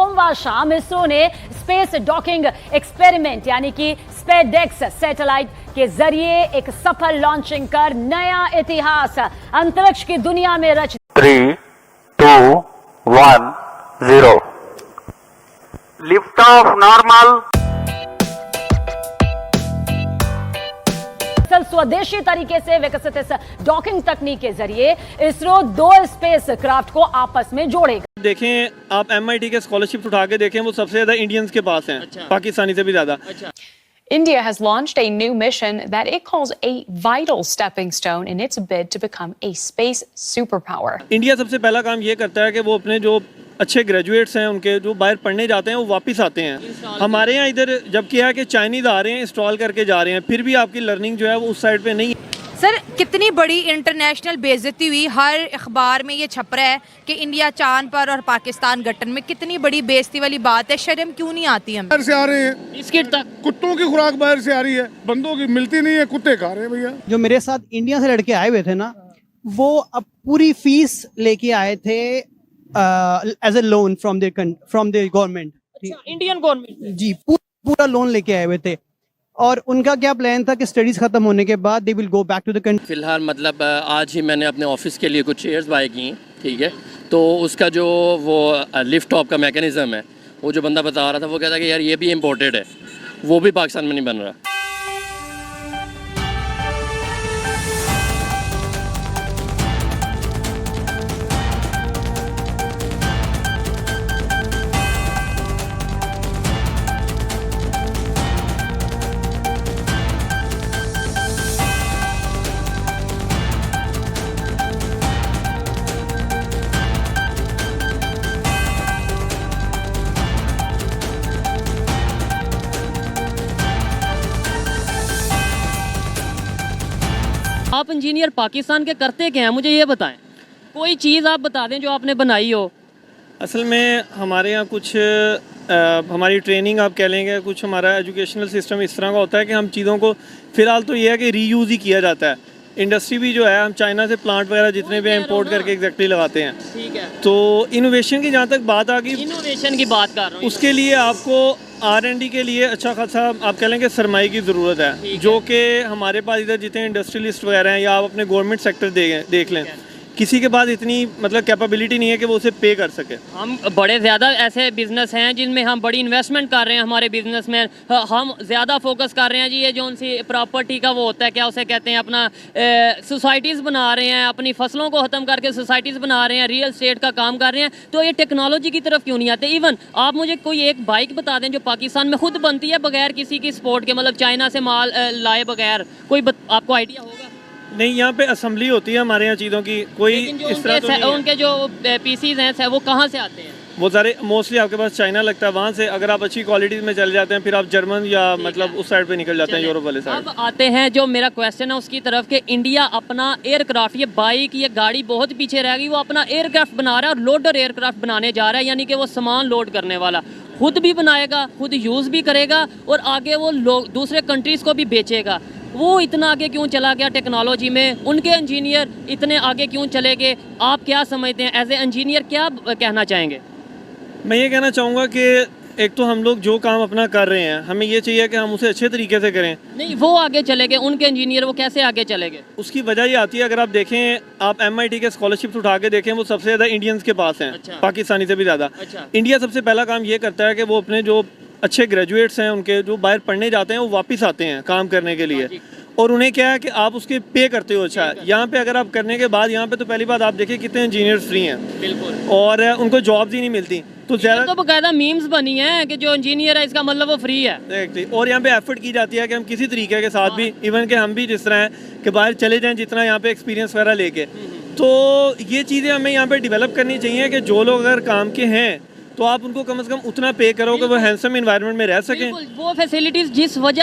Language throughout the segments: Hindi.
सोमवार शाम इसरो ने स्पेस डॉकिंग एक्सपेरिमेंट यानी कि स्पेसडेक्स सैटेलाइट के जरिए एक सफल लॉन्चिंग कर नया इतिहास अंतरिक्ष की दुनिया में रच 3, 2, 1, 0 लिफ्ट ऑफ नॉर्मल। स्वदेशी तरीके से विकसित इस डॉकिंग तकनीक के जरिए इसरो 2 स्पेस क्राफ्ट को आपस में जोड़ेगा। देखें आप MIT के स्कॉलरशिप उठा के देखें, वो सबसे ज्यादा इंडियंस के पास हैं। पाकिस्तानी से भी ज्यादा। India has launched a new mission that it calls a vital stepping stone in its bid to become a space superpower. India सबसे पहला काम ये करता है कि वो अपने जो अच्छे ग्रेजुएट्स हैं उनके जो बाहर पढ़ने जाते हैं वो वापस आते हैं। हमारे यहाँ इधर जब क्या है कि चाइनीज आ रहे हैं, इंस्टॉल करके जा रहे हैं, फिर भी आपकी लर्निंग जो है वो उस साइड पे नहीं है। सर कितनी बड़ी इंटरनेशनल बेइज्जती हुई, हर अखबार में ये छप रहा है कि इंडिया चांद पर और पाकिस्तान गट्टन में। कितनी बड़ी बेइज्जती वाली बात है, शर्म क्यों नहीं आती हमें? बाहर से आ रहे हैं, बिस्किट तक कुत्तों की खुराक बाहर से आ रही है, बंदों की मिलती नहीं है, कुत्ते खा रहे हैं भैया। जो मेरे साथ इंडिया से लड़के आए हुए थे ना, वो अब पूरी फीस लेके आए थे as a loan from the government. Indian government जी, पूरा लोन लेके आए हुए थे और उनका क्या प्लान था कि स्टडीज खत्म होने के बाद they will go back to the country. फिलहाल मतलब आज ही मैंने अपने ऑफिस के लिए कुछ चेयर्स बाय की, ठीक है, तो उसका जो वो लिफ्ट ऑफ का मैकेनिज्म है, वो जो बंदा बता रहा था वो कहता कि यार ये भी इम्पोर्टेड है, वो भी पाकिस्तान में नहीं बन रहा। आप इंजीनियर पाकिस्तान के करते क्या हैं, मुझे ये बताएं। कोई चीज़ आप बता दें जो आपने बनाई हो। असल में हमारे यहाँ कुछ हमारी ट्रेनिंग आप कह लेंगे, कुछ हमारा एजुकेशनल सिस्टम इस तरह का होता है कि हम चीज़ों को फ़िलहाल तो ये है कि रीयूज़ ही किया जाता है। इंडस्ट्री भी जो है हम चाइना से प्लांट वगैरह जितने भी इंपोर्ट करके एग्जैक्टली लगाते हैं। ठीक है, तो इनोवेशन की जहाँ तक बात आ गई, इनोवेशन की बात कर रहा हूँ, उसके लिए आपको R&D के लिए अच्छा खासा आप कह लेंगे सरमाई की ज़रूरत है, जो कि हमारे पास इधर जितने इंडस्ट्रियलिस्ट वगैरह हैं या आप अपने गवर्नमेंट सेक्टर देख लें, किसी के पास इतनी मतलब कैपेबिलिटी नहीं है कि वो उसे पे कर सके। हम बड़े ज़्यादा ऐसे बिजनेस हैं जिनमें हम बड़ी इन्वेस्टमेंट कर रहे हैं, हमारे बिजनेस में हम ज़्यादा फोकस कर रहे हैं जी, ये जो उनसी प्रॉपर्टी का वो होता है, क्या उसे कहते हैं, अपना सोसाइटीज़ बना रहे हैं, अपनी फसलों को ख़त्म करके सोसाइटीज़ बना रहे हैं, रियल एस्टेट का काम कर रहे हैं, तो ये टेक्नोलॉजी की तरफ क्यों नहीं आते? इवन आप मुझे कोई एक बाइक बता दें जो पाकिस्तान में खुद बनती है बगैर किसी की सपोर्ट के, मतलब चाइना से माल लाए बगैर, कोई आपको आइडिया होगा? नहीं, यहाँ पे असेंबली होती है हमारे यहाँ चीज़ों की, कोई इस तरह तो नहीं है। उनके जो पीसीज हैं वो कहाँ से आते हैं? वो सारे मोस्टली आपके पास चाइना लगता है, वहाँ से अगर आप अच्छी क्वालिटीज़ में चले जाते हैं फिर आप जर्मन या मतलब उस साइड पे निकल जाते हैं, यूरोप वाले साइड। अब आते हैं जो मेरा क्वेश्चन है उसकी तरफ कि इंडिया अपना एयरक्राफ्ट, ये बाइक ये गाड़ी बहुत पीछे रह गई, वो अपना एयरक्राफ्ट बना रहा है और लोडर एयरक्राफ्ट बनाने जा रहा है, यानी कि वो सामान लोड करने वाला खुद भी बनाएगा, खुद यूज़ भी करेगा और आगे वो दूसरे कंट्रीज़ को भी बेचेगा। वो इतना आगे क्यों चला गया टेक्नोलॉजी में? उनके इंजीनियर इतने आगे क्यों चले गए? आप क्या समझते हैं एज ए इंजीनियर, क्या कहना चाहेंगे? मैं ये कहना चाहूँगा कि एक तो हम लोग जो काम अपना कर रहे हैं, हमें ये चाहिए कि हम उसे अच्छे तरीके से करें। नहीं, वो आगे चले गए, उनके इंजीनियर वो कैसे आगे चले गए? उसकी वजह ये आती है, अगर आप देखें, आप MIT के स्कॉलरशिप उठा के देखें, वो सबसे ज़्यादा इंडियंस के पास हैं। पाकिस्तानी से भी ज़्यादा। इंडिया सबसे पहला काम ये करता है कि वो अपने जो अच्छे ग्रेजुएट्स हैं उनके जो बाहर पढ़ने जाते हैं वो वापस आते हैं काम करने के लिए, और उन्हें क्या है कि आप उसके पे करते हो। अच्छा, यहाँ पे अगर आप करने के बाद, यहाँ पे तो पहली बात आप देखिए कितने इंजीनियर्स फ्री हैं, बिल्कुल, और उनको जॉब्स ही नहीं मिलती, तो ज़्यादा तो बकायदा मीम्स बनी है कि जो इंजीनियर है इसका मतलब वो फ्री है। और यहाँ पे एफर्ट की जाती है कि हम किसी तरीके के साथ भी, इवन कि हम भी जिस तरह हैं कि बाहर चले जाएं जितना यहाँ पे एक्सपीरियंस वगैरह लेके, तो ये चीज़ें हमें यहाँ पे डेवलप करनी चाहिए कि जो लोग अगर काम के हैं तो आप उनको कम से कम उतना पे करो कि वो हैंडसम इन्वायरमेंट में रह सकें। वो फैसिलिटीज़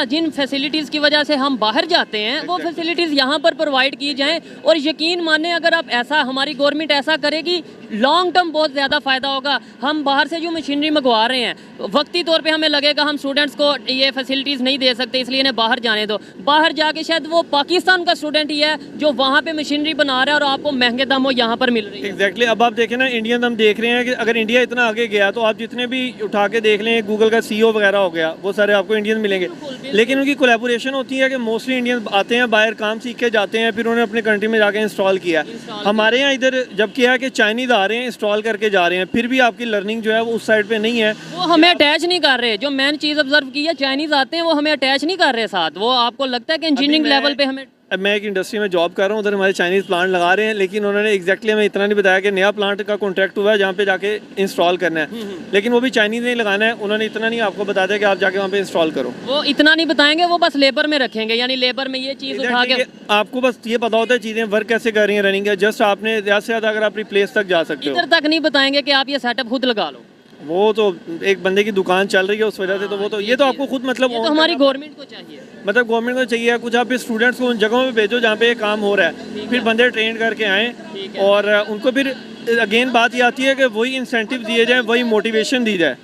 जिन फैसिलिटीज़ की वजह से हम बाहर जाते हैं वो फैसिलिटीज़ यहाँ पर प्रोवाइड की जाएं, और यकीन माने अगर आप ऐसा, हमारी गवर्नमेंट ऐसा करेगी, लॉन्ग टर्म बहुत ज़्यादा फ़ायदा होगा। हम बाहर से जो मशीनरी मंगवा रहे हैं, वक्ती तौर पे हमें लगेगा हम स्टूडेंट्स को ये फैसिलिटीज़ नहीं दे सकते, इसलिए इन्हें बाहर जाने दो। बाहर जाके शायद वो पाकिस्तान का स्टूडेंट ही है जो वहाँ पे मशीनरी बना रहा है और आपको महंगे दामों यहाँ पर मिल रही है। एग्जैक्टली। अब आप देखें ना, इंडियन हम देख रहे हैं कि अगर इंडिया इतना आगे गया तो आप जितने भी उठा के देख लें, गूगल का CEO वगैरह हो गया, वो सारे आपको इंडियन मिलेंगे। लेकिन उनकी कोलैबोरेशन होती है कि मोस्टली इंडियन आते हैं बाहर, काम सीख के जाते हैं, फिर उन्होंने अपने कंट्री में जाके इंस्टॉल किया। हमारे यहाँ इधर जब किया है कि चाइनीज़ आ रहे हैं, इंस्टॉल करके जा रहे हैं, फिर भी आपकी लर्निंग जो है वो उस साइड पे नहीं है। वो हमें अटैच नहीं कर रहे। जो मैंने चीज़ ऑब्जर्व की है, चाइनीज़ आते हैं वो हमें अटैच नहीं कर रहे साथ। वो आपको लगता है कि इंजीनियरिंग लेवल पे हमें। अब मैं एक इंडस्ट्री में जॉब कर रहा हूँ, उधर हमारे चाइनीज़ प्लांट लगा रहे हैं, लेकिन उन्होंने एग्जैक्टली हमें इतना नहीं बताया कि नया प्लांट का कॉन्ट्रैक्ट हुआ है जहाँ पे जाके इंस्टॉल करना है, लेकिन वो भी चाइनीज़ ने लगाना है। उन्होंने इतना नहीं आपको बता दिया कि आप जाके वहाँ पे इंस्टॉल करो। वो इतना नहीं बताएंगे, वो बस लेबर में रखेंगे, यानी लेबर में ये चीज़ उठा के। आपको बस ये पता होता है चीज़ें वर्क कैसे कर रही हैं, रनिंग है, जस्ट आपने ज़्यादा से ज़्यादा अगर अपनी प्लेस तक जा सकते हो। इधर तक नहीं बताएंगे कि आप ये सेटअप खुद लगा लो। वो तो एक बंदे की दुकान चल रही है उस वजह से, तो वो तो ये तो आपको खुद मतलब ये तो हमारी गवर्नमेंट को चाहिए। मतलब गवर्नमेंट को चाहिए कुछ, आप स्टूडेंट्स को उन जगहों पे भेजो जहाँ पे ये काम हो रहा है, फिर बंदे ट्रेन करके आएँ और उनको फिर अगेन बात ये आती है कि वही इंसेंटिव दिए जाए, वही मोटिवेशन दी जाए,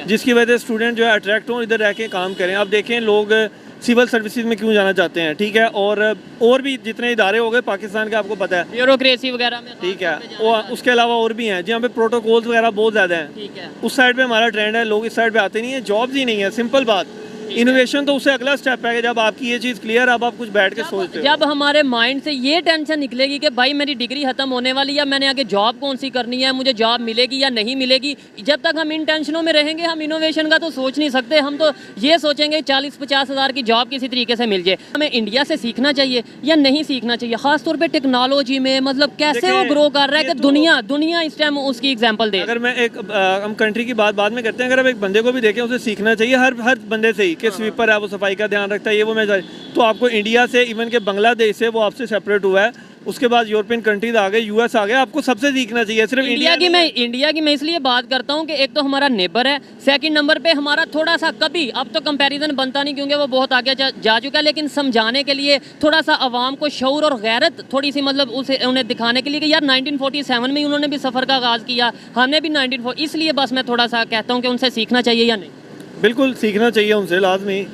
जिसकी वजह से स्टूडेंट जो है अट्रैक्ट हों, इधर रह के काम करें। अब देखें लोग सिविल सर्विसेज में क्यों जाना चाहते हैं, ठीक है, और भी जितने इदारे हो गए पाकिस्तान के आपको पता है, ब्यूरोक्रेसी वगैरह में, ठीक है, और उसके अलावा और भी हैं जहाँ पे प्रोटोकॉल्स वगैरह बहुत ज़्यादा हैं। उस साइड पे हमारा ट्रेंड है, लोग इस साइड पे आते नहीं है, जॉब्स ही नहीं है, सिंपल बात। इनोवेशन तो उससे अगला स्टेप है कि जब आपकी ये चीज़ क्लियर, अब आप कुछ बैठ के सोचते हो। जब हमारे माइंड से ये टेंशन निकलेगी कि भाई मेरी डिग्री खत्म होने वाली है, मैंने आगे जॉब कौन सी करनी है, मुझे जॉब मिलेगी या नहीं मिलेगी, जब तक हम इन टेंशनों में रहेंगे हम इनोवेशन का तो सोच नहीं सकते। हम तो ये सोचेंगे 40-50 हज़ार की जॉब किसी तरीके से मिल जाए। हमें इंडिया से सीखना चाहिए या नहीं सीखना चाहिए, खासतौर पर टेक्नोलॉजी में, मतलब कैसे वो ग्रो कर रहा है कि दुनिया इस टाइम उसकी एग्जाम्पल दे। अगर मैं एक हम कंट्री की बात बाद में करते हैं, अगर आप एक बंदे को भी देखें, उसे सीखना चाहिए हर बंदे से ही कि स्वीपर है वो सफाई का ध्यान रखता है, ये वो मैं तो आपको इंडिया से, इवन के बांग्लादेश से वो आपसे सेपरेट हुआ है, उसके बाद यूरोपियन कंट्रीज आ गए, US आ गए, आपको सबसे सीखना चाहिए। सिर्फ इंडिया की मैं इसलिए बात करता हूँ कि एक तो हमारा नेबर है, सेकंड नंबर पे हमारा थोड़ा सा कभी, अब तो कंपैरिजन बनता नहीं क्योंकि वो बहुत आगे जा चुका है, लेकिन समझाने के लिए थोड़ा सा आवाम को शऊर और गैरत थोड़ी सी, मतलब उसे उन्हें दिखाने के लिए कि यार 1947 में उन्होंने भी सफ़र का आगाज़ किया, हमने भी 1940, इसलिए बस मैं थोड़ा सा कहता हूँ कि उनसे सीखना चाहिए या नहीं। बिल्कुल सीखना चाहिए उनसे, लाजमी।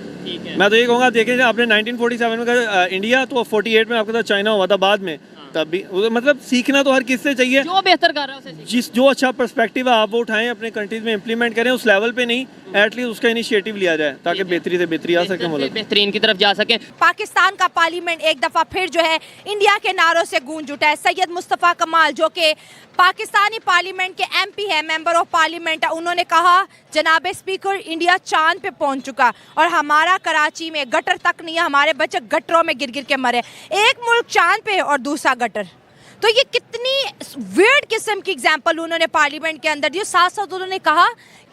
मैं तो ये कहूँगा, देखें आपने 1947 में कहा इंडिया, तो 48 में आपके साथ चाइना हुआ था बाद में, तब भी मतलब सीखना तो हर किस से चाहिए, जो बेहतर कर रहा है उसे जो अच्छा पर्सपेक्टिव है आप वो उठाएं, अपने कंट्रीज में इंप्लीमेंट करें, उस लेवल पे नहीं, एटलीस्ट उसका इनिशिएटिव लिया जाए ताकि बेहतरी से बेहतरी आ सके, मुल्क बेहतरीन की तरफ जा सके। पाकिस्तान का पार्लियामेंट एक दफ़ा फिर जो है इंडिया के नारों से गूंज उठा है। सैयद मुस्तफ़ा कमाल जो कि पाकिस्तानी पार्लियामेंट के MP है, मेंबर ऑफ पार्लियामेंट है, उन्होंने कहा जनाब स्पीकर इंडिया चांद पे पहुंच चुका और हमारा कराची में गटर तक नहीं है, हमारे बच्चे गटरों में गिर गिर के मरे। एक मुल्क चांद पे और दूसरा गटर, तो ये कितनी वियर्ड किस्म की एग्जाम्पल उन्होंने पार्लियामेंट के अंदर दी। साथ साथ उन्होंने कहा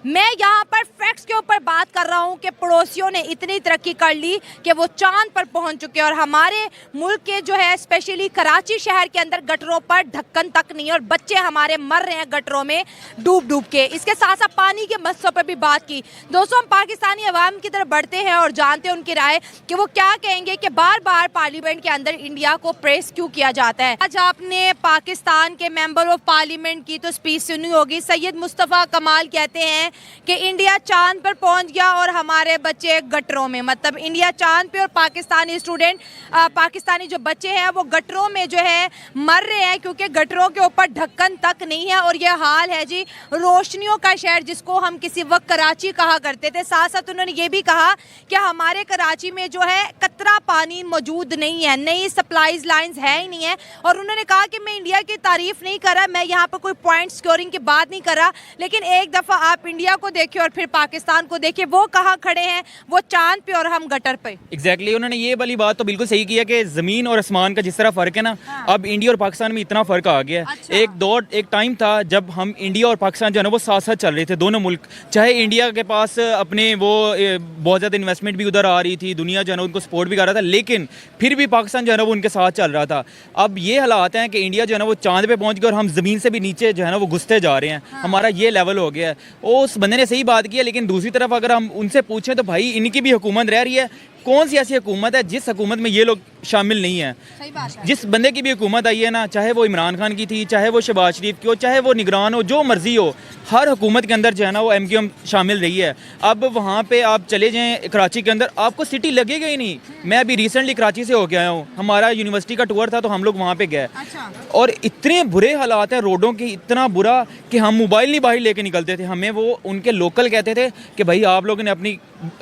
मैं यहाँ पर फैक्ट्स के ऊपर बात कर रहा हूँ कि पड़ोसियों ने इतनी तरक्की कर ली कि वो चांद पर पहुँच चुके हैं और हमारे मुल्क के जो है स्पेशली कराची शहर के अंदर गटरों पर ढक्कन तक नहीं है और बच्चे हमारे मर रहे हैं गटरों में डूब डूब के। इसके साथ साथ पानी के मसलों पर भी बात की। दोस्तों, हम पाकिस्तानी अवाम की तरफ बढ़ते हैं और जानते हैं उनकी राय कि वो क्या कहेंगे कि बार बार पार्लियामेंट के अंदर इंडिया को प्रेस क्यों किया जाता है। आज आपने पाकिस्तान के मेंबर ऑफ पार्लियामेंट की तो स्पीच सुनी होगी। सैयद मुस्तफ़ा कमाल कहते हैं कि इंडिया चांद पर पहुंच गया और हमारे बच्चे गटरों में, मतलब इंडिया चांद पे और पाकिस्तानी स्टूडेंट, पाकिस्तानी जो बच्चे हैं वो गटरों में जो है मर रहे हैं क्योंकि गटरों के ऊपर ढक्कन तक नहीं है। और ये हाल है जी रोशनियों का शहर जिसको हम किसी वक्त कराची कहा करते थे। साथ साथ उन्होंने ये भी कहा कि हमारे कराची में जो है कतरा पानी मौजूद नहीं है, नई सप्लाईज लाइन्स है ही नहीं है। और उन्होंने कहा कि मैं इंडिया की तारीफ नहीं कर रहा, मैं यहाँ पर कोई पॉइंट स्कोरिंग की बात नहीं कर रहा, लेकिन एक दफ़ा आप इंडिया को देखिए और फिर पाकिस्तान को देखिए, वो कहाँ खड़े हैं, वो चांद पे और हम गटर पे। एग्जैक्टली उन्होंने ये वाली बात तो बिल्कुल सही किया कि ज़मीन और आसमान का जिस तरह फ़र्क है ना, अब इंडिया और पाकिस्तान में इतना फ़र्क आ गया है। अच्छा। एक टाइम था जब हम इंडिया और पाकिस्तान जो है ना वो साथ साथ चल रहे थे, दोनों मुल्क, चाहे इंडिया के पास अपने वो बहुत ज़्यादा इन्वेस्टमेंट भी उधर आ रही थी, दुनिया जो है ना उनको सपोर्ट भी कर रहा था, लेकिन फिर भी पाकिस्तान जो है ना वो उनके साथ चल रहा था। अब ये हालात हैं कि इंडिया जो है ना वो चांद पे पहुँच गया और हम ज़मीन से भी नीचे जो है ना वो घुसते जा रहे हैं। हमारा ये लेवल हो गया है। उस बंदे ने सही बात की है, लेकिन दूसरी तरफ अगर हम उनसे पूछें तो भाई इनकी भी हुकूमत रह रही है, कौन सी ऐसी हुकूमत है जिस हुकूमत में ये लोग शामिल नहीं है? सही बात है। जिस बंदे की भी हुकूमत आई है ना, चाहे वो इमरान खान की थी, चाहे वो शहबाज शरीफ की हो, चाहे वो निगरान हो, जो मर्जी हो, हर हुकूमत के अंदर जो है ना वो MQM शामिल रही है। अब वहाँ पे आप चले जाएं कराची के अंदर, आपको सिटी लगेगा ही नहीं। मैं अभी रिसेंटली कराची से होके आया हूँ, हमारा यूनिवर्सिटी का टूर था तो हम लोग वहाँ पे गए, और इतने बुरे हालात हैं रोडों के, इतना बुरा कि हम मोबाइल नहीं बाहर लेके निकलते थे। हमें वो उनके लोकल कहते थे कि भाई आप लोगों ने अपनी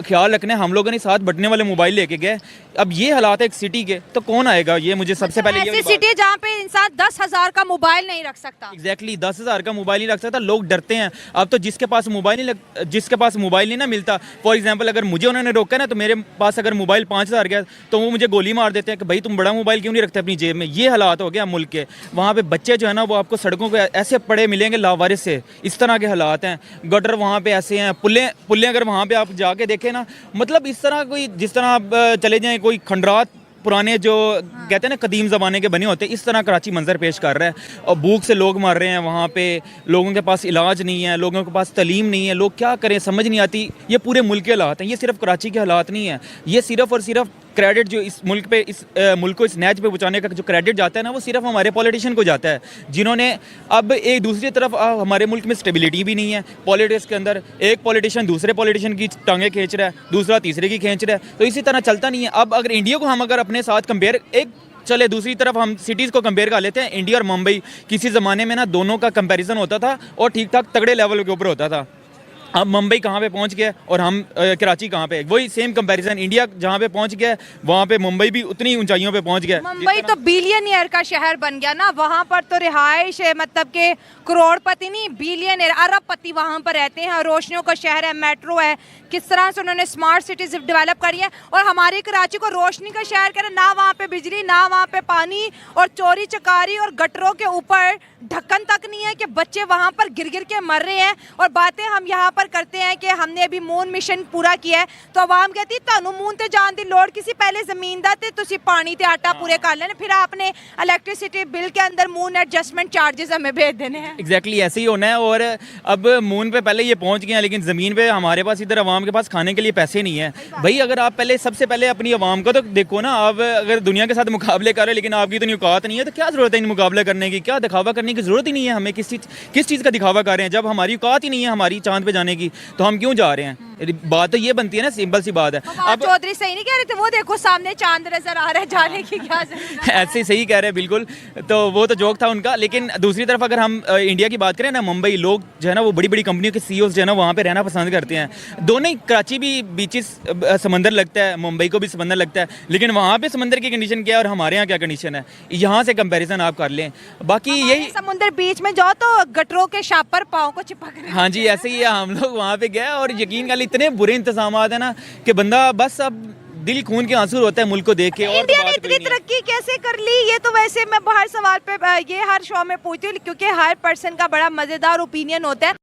ख्याल रखना है, हम लोगों ने साथ बटने वाले मोबाइल लेके गए। अब ये हालात है एक सिटी के, तो कौन आएगा? ये मुझे सबसे पहले ऐसी सिटी जहाँ पे इंसान 10,000 का मोबाइल नहीं रख सकता। एग्जैक्टली 10,000 का मोबाइल नहीं रख सकता। लोग डरते हैं। अब तो जिसके पास मोबाइल नहीं ना मिलता, फॉर एग्जांपल अगर मुझे उन्होंने रोका ना, तो मेरे पास अगर मोबाइल 5,000 गया तो वो मुझे गोली मार देते हैं कि भाई तुम बड़ा मोबाइल क्यों नहीं रखते अपनी जेब में। ये हालात हो गया मुल्क के। वहाँ पे बच्चे जो है ना वो आपको सड़कों पे ऐसे पड़े मिलेंगे लावारिस से, इस तरह के हालात हैं। गटर वहाँ पे ऐसे हैं, पुल्ले अगर वहाँ पे आप जाके देखें ना, मतलब इस तरह कोई, जिस तरह आप चले जाएं कोई खंडरात पुराने जो कहते हैं ना कदीम ज़माने के बने होते हैं, इस तरह कराची मंजर पेश कर रहा है। और भूख से लोग मर रहे हैं वहाँ पे, लोगों के पास इलाज नहीं है, लोगों के पास तलीम नहीं है, लोग क्या करें समझ नहीं आती। ये पूरे मुल्क के हालात हैं, ये सिर्फ कराची के हालात नहीं है। ये सिर्फ और सिर्फ क्रेडिट जो इस मुल्क पे, इस मुल्क को इस नैच पे पहुंचाने का जो क्रेडिट जाता है ना, वो सिर्फ हमारे पॉलिटिशियन को जाता है, जिन्होंने अब एक दूसरी तरफ हमारे मुल्क में स्टेबिलिटी भी नहीं है। पॉलिटिक्स के अंदर एक पॉलिटिशियन दूसरे पॉलिटिशियन की टांगें खींच रहा है, दूसरा तीसरे की खींच रहा है, तो इसी तरह चलता नहीं है। अब अगर इंडिया को हम अगर अपने साथ कंपेयर, एक चले दूसरी तरफ हम सिटीज़ को कंपेयर कर लेते हैं, इंडिया और मुंबई। किसी ज़माने में ना दोनों का कंपैरिजन होता था और ठीक ठाक तगड़े लेवल के ऊपर होता था। अब मुंबई कहाँ पे पहुँच गया और हम कराची कहाँ पे, वही सेम कंपैरिजन। इंडिया जहाँ पे पहुँच गया वहाँ पे मुंबई भी उतनी ऊंचाइयों पे पहुँच गया। मुंबई तो बिलियनियर का शहर बन गया ना, वहाँ पर तो रिहाइश है, मतलब के करोड़पति नहीं बिलियनियर अरबपति वहाँ पर रहते हैं। रोशनियों का शहर है, मेट्रो है, किस तरह से उन्होंने स्मार्ट सिटीज डेवलप करी है। और हमारी कराची को रोशनी का शहर कह रहे, ना वहाँ पे बिजली, ना वहाँ पे पानी, और चोरी चकारी और गटरों के ऊपर ढक्कन तक नहीं है कि बच्चे वहाँ पर गिर गिर के मर रहे हैं। और बातें हम यहाँ पर करते हैं कि हमने अभी मून मिशन पूरा किया है, तो आवाम कहती तानू मून ते जान दी लोड़ किसी, पहले जमीन दा ते तुसी पानी ते आटा पूरे कर लेने, फिर आपने इलेक्ट्रिसिटी बिल के अंदर मून एडजस्टमेंट चार्जेस हमें भेज देने हैं। एग्जैक्टली ऐसे ही होना है। और अब मून पे पहले ये पहुंच गए हैं, लेकिन ज़मीन पे हमारे पास इधर आवाम के पास खाने के लिए पैसे नहीं है। भाई अगर आप पहले सबसे पहले अपनी आवाम को तो देखो ना, आप अगर दुनिया के साथ मुकाबले कर रहे हैं लेकिन आपकी इतनी औकात नहीं है, तो क्या ज़रूरत है इन मुकाबले करने की? क्या दिखावा करने की ज़रूरत ही नहीं है हमें। किस चीज़ का दिखावा कर रहे हैं? जब हमारी औकात ही नहीं है हमारी चांद पे जाने की, तो हम क्यों जा रहे हैं? बात तो ये बनती है ना, सिंपल सी बात है। अब चौधरी सही नहीं कह रहे थे, वो देखो सामने चांद नजर आ रहा है, जाने की क्या जरूरत है? ऐसे सही कह रहे हैं बिल्कुल, तो वो तो जोक था उनका। लेकिन दूसरी तरफ अगर हम इंडिया की बात करें ना, मुंबई लोग जो है ना वो बड़ी बड़ी कंपनियों के CEOs जो है ना वहाँ पे रहना पसंद करते हैं। दोनों ही, कराची भी बीचेस समंदर लगता है, मुंबई को भी समंदर लगता है, लेकिन वहाँ पे समंदर की कंडीशन क्या है और हमारे यहाँ क्या कंडीशन है, यहाँ से कंपैरिजन आप कर लें। बाकी यही समुद्र बीच में जाओ तो गटरों के शापर पाँव को चिपक रहे हैं। हाँ जी, ऐसे ही है। हम लोग वहाँ पे गए और यकीन कर इतने बुरे इंतजाम है ना कि बंदा बस अब दिल खून के आंसू होता है मुल्क को देख के। और इंडिया ने इतनी तरक्की कैसे कर ली? ये तो वैसे मैं हर सवाल पे ये हर शो में पूछती हूँ, क्योंकि हर पर्सन का बड़ा मजेदार ओपिनियन होता है।